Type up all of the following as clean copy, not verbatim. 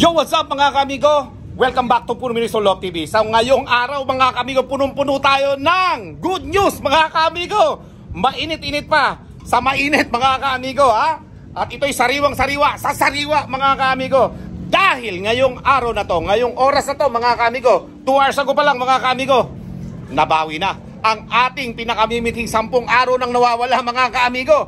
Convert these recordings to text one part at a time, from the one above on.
Yo, what's up mga kamigo? Welcome back to Puno Ministro Love TV. Sa ngayong araw mga kamigo, punong-puno tayo ng good news mga kamigo. Mainit-init pa sa mainit mga kamigo, ha? At ito'y sariwang-sariwa sa sariwa mga kamigo. Dahil ngayong araw na to, ngayong oras na to mga kamigo, 2 hours ago pa lang mga kamigo, nabawi na ang ating pinakamimithing 10 araw nang nawawala mga kamigo.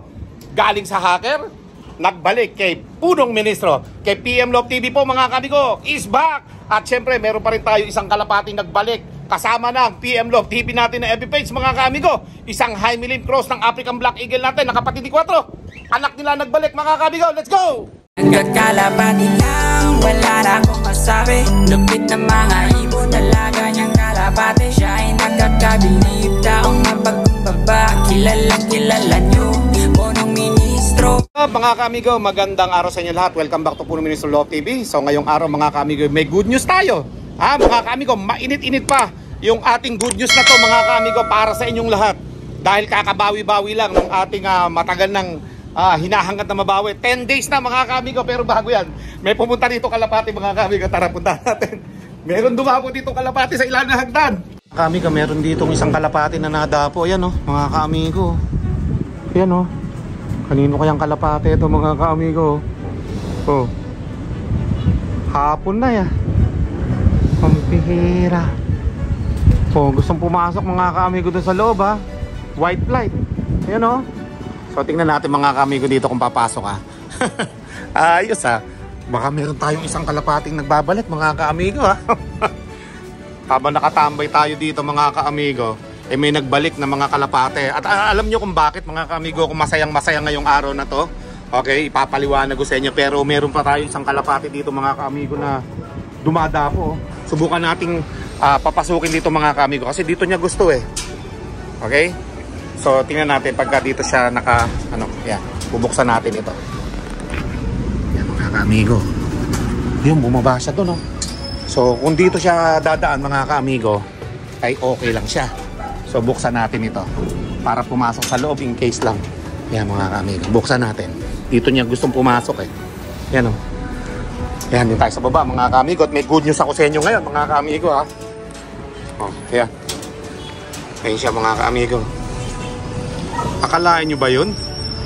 Galing sa hacker, nagbalik kay Punong Ministro, kay PM Love TV po mga kamigo, is back. At syempre meron pa rin tayo isang kalapating nagbalik kasama ng PM Love TV natin na FB page mga kamigo. Isang high milim cross ng African Black Eagle natin, nakapatid 4. Anak nila nagbalik mga kamigo, let's go! Hanggang kalapati lang, wala na akong masabi. Lupit na mga ibon, talaga niyang kalapati. Siya ay nagkakabilib, taong mapagkumbaba. Kilala niyo, Punong Ministro. Mga kamigo, magandang araw sa inyo lahat. Welcome back to Puno Ministro Love TV. So ngayong araw mga kamigo, may good news tayo. Mga kamigo, mainit-init pa yung ating good news na to mga kamigo para sa inyong lahat. Dahil kakabawi-bawi lang ng ating matagal ng hinahangad na mabawi. 10 days na mga kamigo, pero bago yan, may pumunta dito kalapati mga kamigo. Tara, punta natin. Meron dumabo dito kalapati sa ilan na hagdan. Kamigo, meron dito isang kalapati na nadapo. Yan mga kamigo. Yan kanino kayang kalapati ito mga kamigo? Hapon na yan. Pampihira. Gustong pumasok mga kamigo doon sa loob White flight. Yan So tingnan natin mga kamigo dito kung papasok Ayos Baka meron tayong isang kalapating nagbabalik mga kamigo Habang nakatambay tayo dito mga kamigo, may nagbalik na mga kalapate. At alam nyo kung bakit mga kamigo, kung masayang-masaya ngayong araw na to. Okay, ipapaliwanag ko sa inyo. Pero meron pa tayong isang kalapate dito mga kamigo na dumadapo. Subukan nating papasukin dito mga kamigo kasi dito niya gusto Okay? So tingnan natin pagka dito siya yan, bubuksan natin ito. Yan mga kamigo. Yung bumaba siya doon So kung dito siya dadaan mga kamigo, ay okay lang siya. So buksan natin ito para pumasok sa loob in case lang. Yan mga kamigo, buksan natin. Dito niya gustong pumasok Yan Yan din tayo sa baba mga kamigo. At may good news ako sa inyo ngayon mga kamigo Yan. Ayun siya mga kamigo. Akalain nyo ba yun?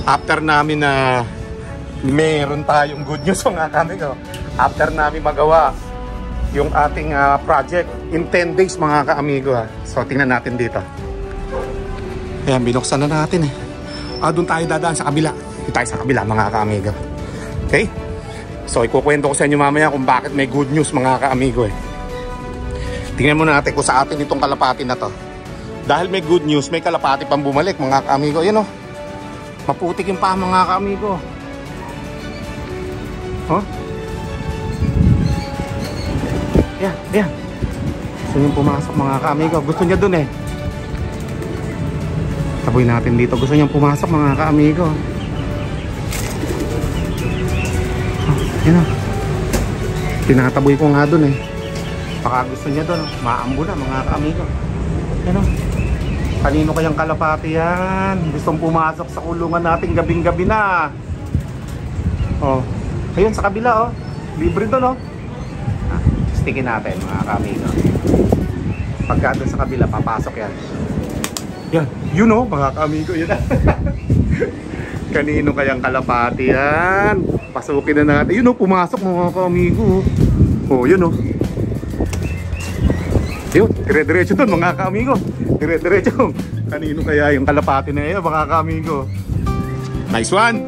After namin na meron tayong good news mga kamigo, after namin magawa yung ating project in 10 days mga kaamigo So tingnan natin dito. Ayan, binuksan na natin doon tayo dadaan sa kabila. Dito tayo sa kabila mga kaamigo. Okay? So ikukwento ko sa inyo mamaya kung bakit may good news mga kaamigo Tingnan muna natin kung sa atin itong kalapati na to. Dahil may good news, may kalapati pang bumalik mga kaamigo. Yan maputik yung pa mga kaamigo. Yan. Gusto niyong pumasok mga kaamigo. Gusto niya dun Taboy natin dito. Gusto niyang pumasok mga kaamigo. Yan tinataboy ko nga dun Baka gusto niya dun maambo na mga kaamigo. Yan kanino kayang kalapati yan? Gustong pumasok sa kulungan natin gabing-gabi na. Ayun sa kabila libre dun Stikin natin mga kamigo. Pagka doon sa kabila papasok yan. Yan, mga kamigo, yun Kanino kayang kalapati yan? Pasukin na natin. Yun pumasok mga kamigo. Yun Yun, dire-diretso doon mga kamigo. Dire-diretso. Kanino kaya yung kalapati na yan mga kamigo? Nice one.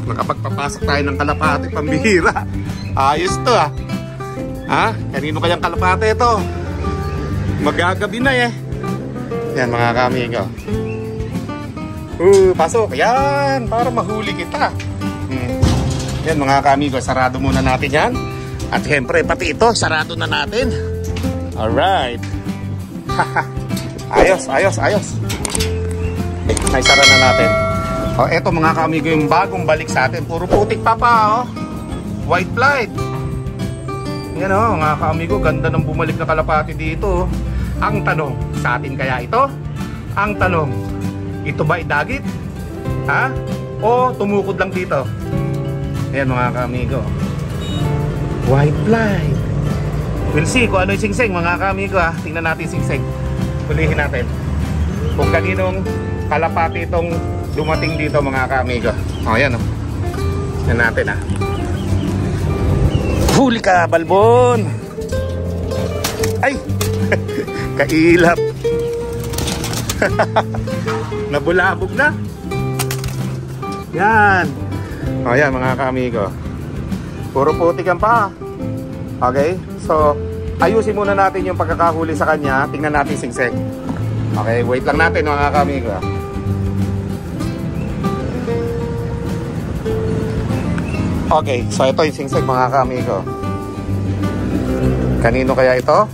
Makapagpapasok tayo ng kalapati, pambihira. Ayos to kanino kayang kalapate ito? Magagabi na Yan mga kamigo. Pasok. Yan, para mahuli kita. Yan mga kamigo, sarado muna natin yan. At siyempre pati ito, sarado na natin. Alright. Ayos. Naisara na natin. Eto mga kamigo, yung bagong balik sa atin. Puro putik pa White flight. Yan mga kaamigo, ganda ng bumalik na kalapati dito. Ang tanong, sa atin kaya ito? Ang tanong, ito ba idagit? O tumukod lang dito? Yan mga kaamigo. White flight. We'll see kung ano yung singsing mga ka-amigo ha. Tingnan natin singsing. Hulihin natin kung kaninong kalapati itong dumating dito mga ka-amigo. O yan o. Yan natin ha. Huli ka balbon. Ay. Kailap. Nabulabog na. Yan. O yan mga ka-amigo. Puro putik ang paa. Okay, so ayusin muna natin yung pagkakahuli sa kanya. Tingnan natin singsing. Okay, wait lang natin mga ka-amigo. Okay, so ito yung singsing mga ka-amigo. Kanino kaya ito?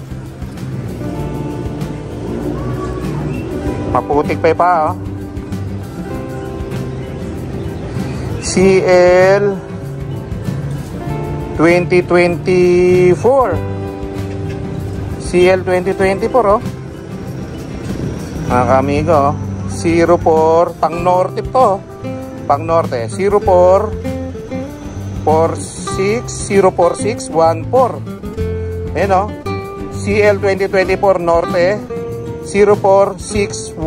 Maputik pa yung paa oh. CL 2024 CL 2024 oh. Mga ka-amigo oh. 04 pang norte to. Pang norte 04 46 04614. Ayan oh. CL 2024 norte 04614.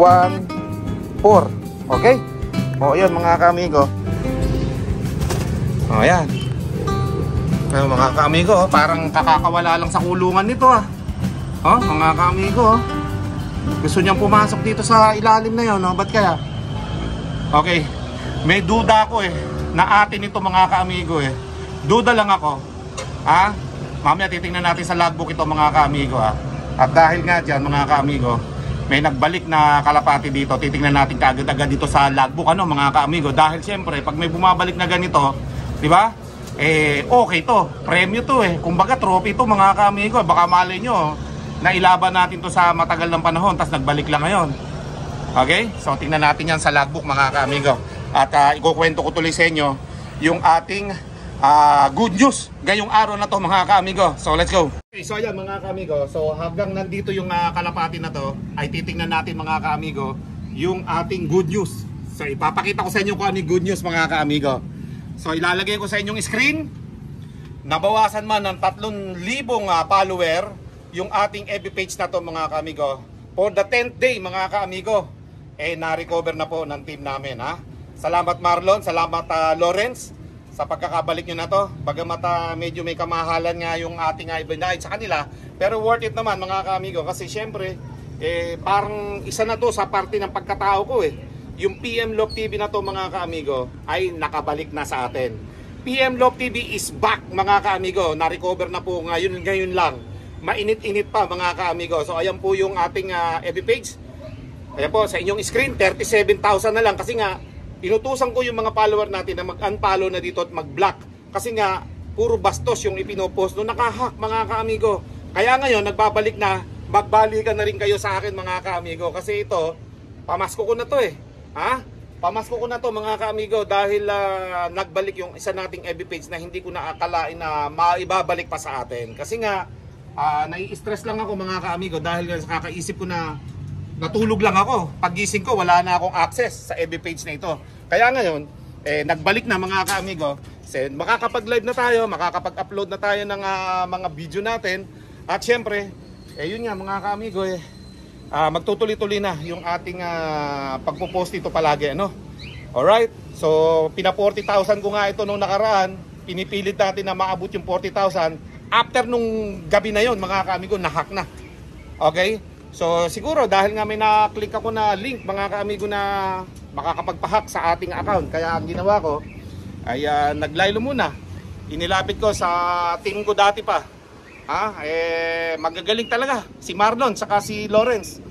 Okay? O yan mga ka-amigo. O yan. Ayun, mga ka-amigo, parang kakakawala lang sa kulungan nito ah. Oh, mga ka-amigo, gusto niyang pumasok dito sa ilalim na 'yon, no? Ba't kaya? Okay. May duda ako na atin ito mga ka-amigo Duda lang ako. Ha? Mamaya titingnan natin sa logbook ito mga ka-amigo At dahil nga diyan mga ka-amigo, may nagbalik na kalapati dito. Titingnan natin kaagad-agad dito sa logbook mga ka-amigo, dahil siyempre pag may bumabalik na ganito, 'di ba? Okay to. Premyo to Kumbaga trophy to mga ka-amigo. Baka malay nyo na ilaban natin to sa matagal ng panahon tas nagbalik lang ngayon. Okay? So tingnan natin yan sa logbook mga ka-amigo. At ikukwento ko tuloy sa inyo yung ating good news ngayong araw na to mga ka-amigo. So let's go. Okay, so ayan mga ka-amigo. So hanggang nandito yung kalapati na to, ay titingnan natin mga ka-amigo yung ating good news. So ipapakita ko sa inyo kung ano yung good news mga ka-amigo. So ilalagay ko sa inyong screen. Nabawasan man ng 3,000 follower yung ating FB page na to mga ka-amigo. For the 10th day mga ka-amigo, na-recover na po ng team namin Salamat Marlon, salamat Lawrence sa pagkakabalik nyo na to. Bagamat medyo may kamahalan nga yung ating ibinahin sa kanila, pero worth it naman mga ka-amigo. Kasi syempre parang isa na to sa parte ng pagkatao ko Yung PM Love TV na to mga ka-amigo ay nakabalik na sa atin. PM Love TV is back mga ka-amigo. Na-recover na po ngayon lang. Mainit-init pa mga ka-amigo. So ayan po yung ating FB page. Ayan po sa inyong screen, 37,000 na lang. Kasi nga, inutusan ko yung mga follower natin na mag-unfollow na dito at mag-block. Kasi nga, puro bastos yung ipinopost. No, nakahack mga ka-amigo. Kaya ngayon, nagbabalik na, magbalikan na rin kayo sa akin mga ka-amigo. Kasi ito, pamasko ko na to Pamasko ko na to mga ka-amigo dahil nagbalik yung isa nating FB page na hindi ko naakalain na maibabalik pa sa atin. Kasi nga nai-stress lang ako mga ka-amigo dahil sa kakaisip ko na natulog lang ako. Paggising ko wala na akong access sa FB page na ito. Kaya ngayon nagbalik na mga ka-amigo. Makakapag-live na tayo, makakapag-upload na tayo ng mga video natin. At syempre, yun nga mga ka-amigo magtutuloy-tuloy na yung ating pagpo-post ito palagi Alright, so pina 40,000 ko nga ito nung nakaraan. Pinipilit natin na maabot yung 40,000. After nung gabi na yon mga ka-amigo, nahack na. Okay, so siguro dahil nga may na-click ako na link mga ka-amigo na makakapagpahack sa ating account. Kaya ang ginawa ko ay naglaylo muna. Inilapit ko sa team ko dati pa. Magagaling talaga si Marlon saka si Lawrence.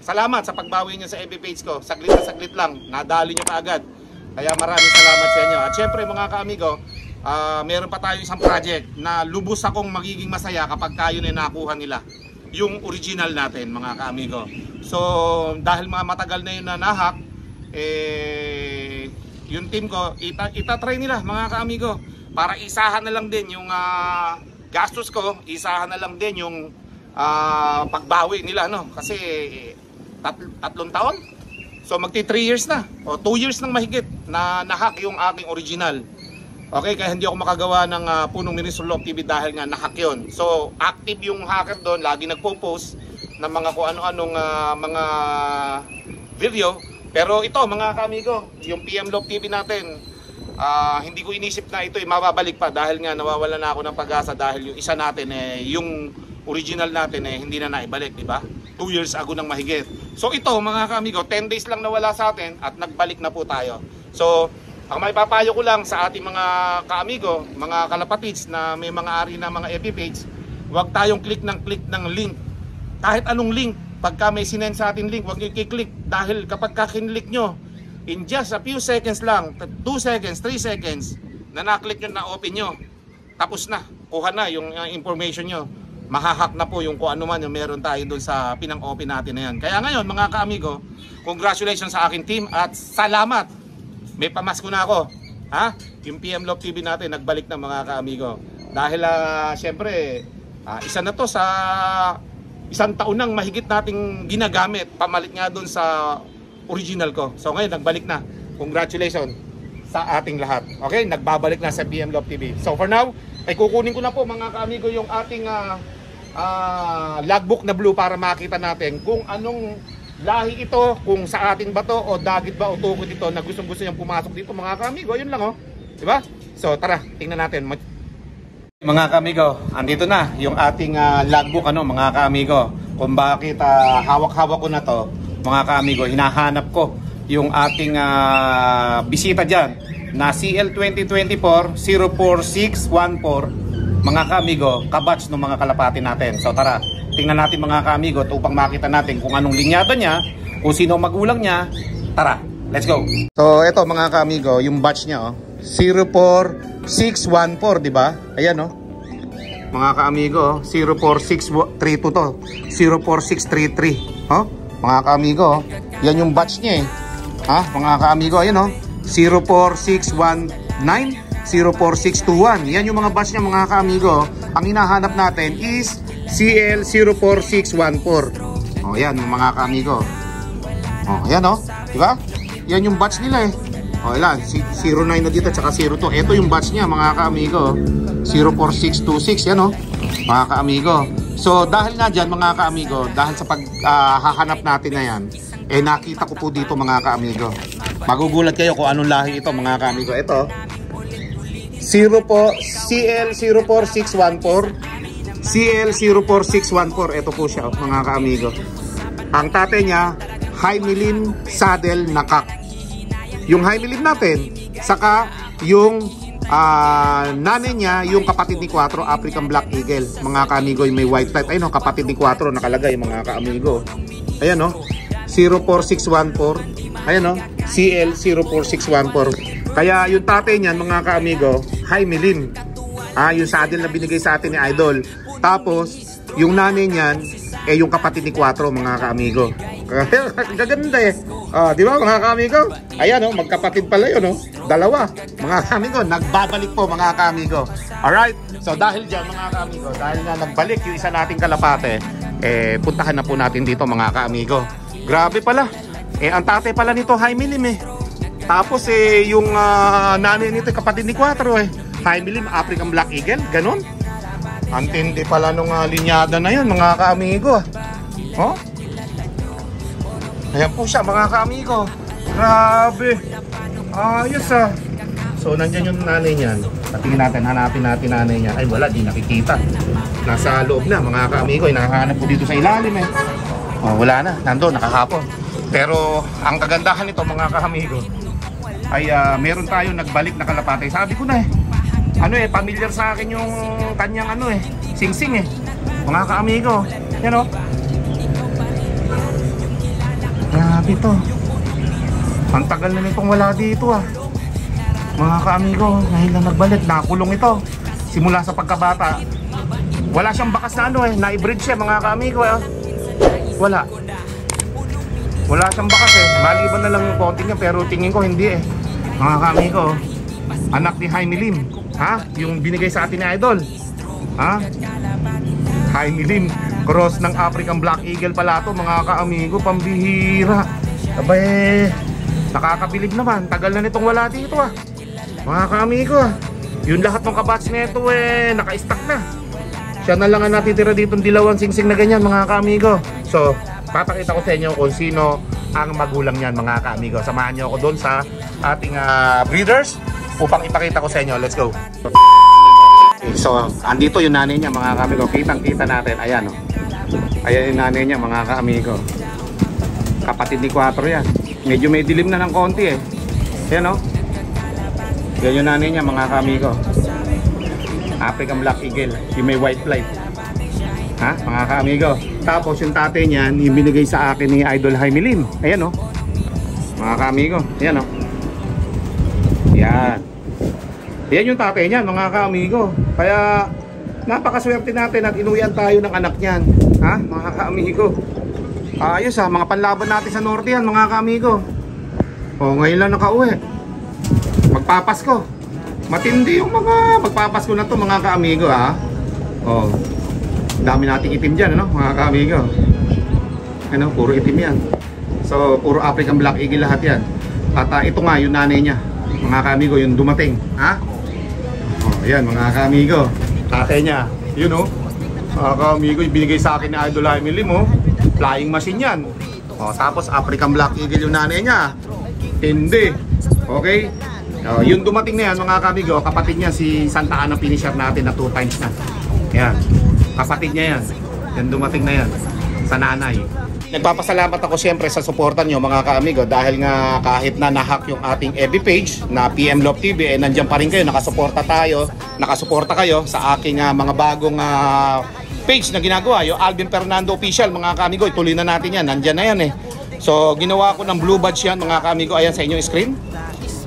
Salamat sa pagbawi niyo sa FB page ko. Saglit na saglit lang, nadali niyo kaagad. Kaya maraming salamat sa inyo. At syempre mga ka-amigo, meron pa tayo isang project na lubos akong magiging masaya kapag tayo na nakuha nila yung original natin mga ka-amigo. So dahil matagal na yun na nahack, yung team ko itatry nila mga ka-amigo para isahan na lang din yung gastos ko, isahan na lang din yung pagbawi nila kasi 3 taon. So magti 3 years na o 2 years nang mahigit na nahack yung aking original. Okay, kaya hindi ako makagawa ng Punong Ministro Love TV dahil nga nahack yun. So, active yung hacker doon, lagi nagpo-post ng mga kung ano-anong mga video. Pero ito mga kamigo, yung PM Love TV natin, hindi ko inisip na ito mababalik pa dahil nga nawawala na ako ng pag-asa dahil yung isa natin yung original natin hindi na naibalik, di ba? 2 years ago nang mahigit. So ito mga kamigo, 10 days lang nawala sa atin at nagbalik na po tayo. So ang may papayo ko lang sa ating mga kaamigo, mga kalapatids na may mga ari na mga FB page, huwag tayong click ng link. Kahit anong link, pagka may sinend sa atin link, huwag nyo i-click dahil kapag kinlik nyo, in just a few seconds lang, 2 seconds, 3 seconds, na na-click nyo na open nyo, tapos na, kuha na yung information nyo. Mahahack na po yung kung ano man yung meron tayo doon sa pinang-open natin na yan. Kaya ngayon mga kaamigo, congratulations sa aking team at salamat! May pamasko na ako. Ha? Yung PM Love TV natin nagbalik na mga kaamigo. Dahil syempre, isa na to sa isang taon nang mahigit nating ginagamit. Pamalit nga doon sa original ko. So ngayon nagbalik na. Congratulations sa ating lahat. Okay, nagbabalik na sa PM Love TV. So for now, ay kukunin ko na po mga kaamigo yung ating logbook na blue para makita natin kung anong lahi ito, kung sa atin ba to o dagit ba o tukod ito na gustong-gusto niyang pumasok dito mga kaamigo. Yun lang di ba? So tara, tingnan natin. Mga kaamigo, andito na yung ating logbook mga kaamigo. Kung bakit hawak-hawak ko na to mga kaamigo, hinahanap ko yung ating bisita dyan na CL 2024-04614 mga kaamigo, kabatch ng mga kalapati natin. So tara, tingnan natin mga kaamigo upang makita natin kung anong linyada niya, kung sino magulang niya. Tara, let's go. So ito mga kaamigo, yung batch niya 04614, di ba? Ayan mga kaamigo, 04632 to, 04633. Mga kaamigo, yan yung batch niya mga kaamigo, ayan 04619, 04621. Yan yung mga batch niya mga kaamigo. Ang hinahanap natin is CL 04614. Yan yung mga kaamigo. Yan di ba? Yan yung batch nila ilan? 09 na dito tsaka 02. Ito yung batch niya mga kaamigo. 04626 yan mga kaamigo. So dahil nga dyan mga kaamigo, dahil sa paghahanap natin na yan, nakita ko po dito mga kaamigo. Magugulat kayo kung anong lahi ito mga kaamigo. Ito CL 04614, CL 04614. Ito po siya mga kaamigo. Ang tatay niya Jaime Saddle Nakak. Yung Jaime natin, saka yung nanay niya, yung kapatid ni Quattro, African Black Eagle. Mga kaamigo, yung may white type. Ayun kapatid ni Quattro nakalagay mga kaamigo. Ayan 04614. Ayan CL 04614. Kaya yung tatay niyan mga kaamigo, Jaime Lim. Yung saddle na binigay sa atin ni Idol. Tapos yung nanay niyan yung kapatid ni Quattro mga kaamigo. Gaganda di ba mga kaamigo? Ayan magkapatid pala yun dalawa. Mga kaamigo, nagbabalik po mga kaamigo. Alright, so dahil dyan mga kaamigo, dahil nga nagbalik yung isa nating kalapate, puntahan na po natin dito mga kaamigo. Grabe pala. Ang tatay pala nito Jaime Lim Tapos yung nanay nito kapatid ni Quattro Jaime Lim, African Black Eagle, ganon. Antindi pala nung linyada na yun mga kaamigo. Ayan po siya mga kaamigo. Grabe. Ayos So nandyan yung nanay niyan. Tingnan natin, hanapin natin nanay niya. Ay wala, di nakikita. Nasa loob na mga kaamigo. Nakahanap po dito sa ilalim wala na, nandun, nakahapon. Pero ang kagandahan nito mga kaamigo ay meron tayo nagbalik na kalapate. Sabi ko na familiar sa akin yung kanyang singsing mga kaamigo. Yan grabe to. Ang tagal na nitong wala dito mga kaamigo. Dahil na nagbalik, nakulong ito simula sa pagkabata. Wala siyang bakas na na-breed siya mga kaamigo Wala siyang bakas maliban na lang yung konti niya, pero tingin ko hindi mga kaamigo. Anak ni Jaime Lim yung binigay sa atin ni Idol Jaime Lim, cross ng African Black Eagle pala to mga kaamigo. Pambihira. Abay, nakakabilib naman. Tagal na nitong wala dito mga kaamigo Yung lahat ng kabatch nito naka-stack na. Siya na lang ang natitira dito ng dilawang singsing na ganyan mga ka-amigo. So, papakita ko sa inyo kung sino ang magulang niyan mga ka-amigo. Samahan niyo ako doon sa ating breeders upang ipakita ko sa inyo. Let's go. So, andito yung nanay niya mga ka-amigo. Kitang-kita natin. Ayan oh. Ayan yung nanay niya mga ka-amigo. Kapatid ni Quattro yan. Medyo may dilim na ng konti eh. Ayan oh. Yan yung nanay niya mga ka-amigo. African Black Eagle, yung may white flight. Ha, mga ka-amigo. Tapos yung tatay niyan, yung binigay sa akin ni Idol Jaime Lim. Ayan oh. Mga ka-amigo, ayan oh. Yan. Yan yung tatay niyan, mga ka-amigo. Kaya napakaswerte natin at inuwian tayo ng anak niyan. Ha, mga ka-amigo. Ayos ha, mga panlaban natin sa norte yan, mga ka-amigo. O, ngayon lang nakauwi. Magpapasko. Matindi yung mga magpapasko na to mga ka-amigo ha. Oh. Dami nating itim diyan ano, mga ka-amigo. Ano, puro itim yan. So, puro African Black Eagle lahat yan. At ito nga yung nanay niya, mga ka-amigo, yung dumating, ha? Oh, ayan mga ka-amigo. Tatay niya, yun oh. Mga ka-amigo, yung binigay sa akin ni Idol Jaime Lim oh. Flying machine yan. Oh, tapos African Black Eagle yung nanay niya. Hindi. Okay? Yung dumating na yan mga ka-amigo, kapatid niya si Santa Ana finisher natin na 2 times na. Yan, kapatid niya yan. Yan dumating na yan sa nanay. Nagpapasalamat ako siyempre sa suportan nyo mga ka-amigo dahil nga kahit na nahack yung ating FB page na PM Love TV nandiyan pa rin kayo, nakasuporta kayo sa aking mga bagong page na ginagawa, yung Alvin Fernando Official mga ka-amigo. Ituloy na natin yan, nandiyan na yan eh. So ginawa ko ng blue badge yan mga ka-amigo, ayan sa inyong screen.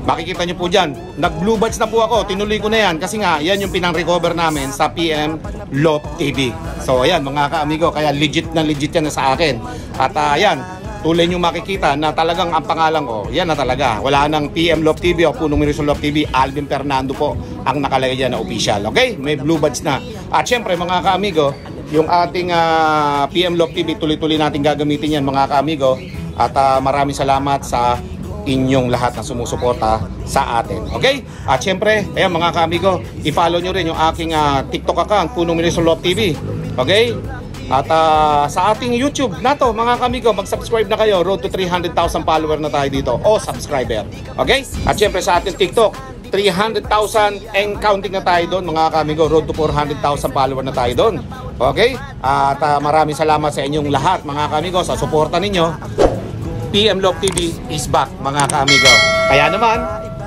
Makikita nyo po dyan, nag-blue badge na po ako, tinuloy ko na yan kasi nga yan yung pinang-recover namin sa PM Love TV. So ayan mga ka-amigo, kaya legit na legit yan na sa akin. At ayan, tuloy nyo makikita na talagang ang pangalan ko, yan na talaga. Wala nang PM Love TV o Punong Mirisol Love TV, Alvin Fernando po ang nakalagay dyan na official. Okay, may blue badge na. At syempre mga ka-amigo, yung ating PM Love TV, tuloy-tuloy natin gagamitin yan mga ka-amigo. At maraming salamat sa inyong lahat na sumusuporta sa atin. Okay? At syempre, ayan mga ka-amigo, i-follow nyo rin yung aking TikTok account, Punong Mirisol Love TV. Okay? At sa ating YouTube na to, mga ka-amigo, mag-subscribe na kayo. Road to 300,000 follower na tayo dito o subscriber. Okay? At syempre sa ating TikTok, 300,000 and counting na tayo doon mga ka-amigo. Road to 400,000 follower na tayo doon. Okay? At maraming salamat sa inyong lahat mga ka-amigo sa suporta ninyo. PM Love TV is back mga ka-amigo. Kaya naman,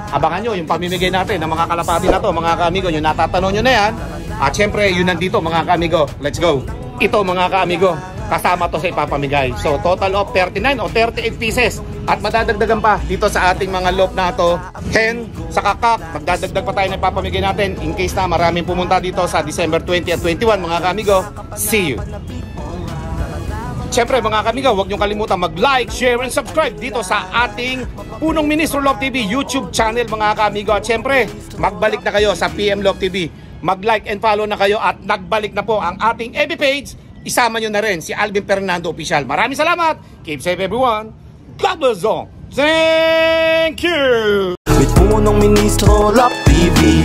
abangan nyo yung pamimigay natin ng mga kalapati na to mga ka-amigo. Yung natatanong nyo na yan. At syempre, yun nandito mga ka-amigo. Let's go. Ito mga ka-amigo, kasama to sa ipapamigay. So total of 39 o 38 pieces. At madadagdagan pa dito sa ating mga loop na to. 10 sa kakak. Magdadagdag pa tayo na ipapamigay natin in case na maraming pumunta dito sa December 20 at 21 mga ka-amigo. See you. Siyempre mga kamigo, huwag niyong kalimutan mag-like, share, and subscribe dito sa ating Punong Ministro Love TV YouTube channel mga kamigo. At siyempre, magbalik na kayo sa PM Love TV. Mag-like and follow na kayo at nagbalik na po ang ating FB page. Isama nyo na rin si Alvin Fernando Official. Maraming salamat. Keep safe everyone. God bless all. Thank you. With Punong Ministro Love TV.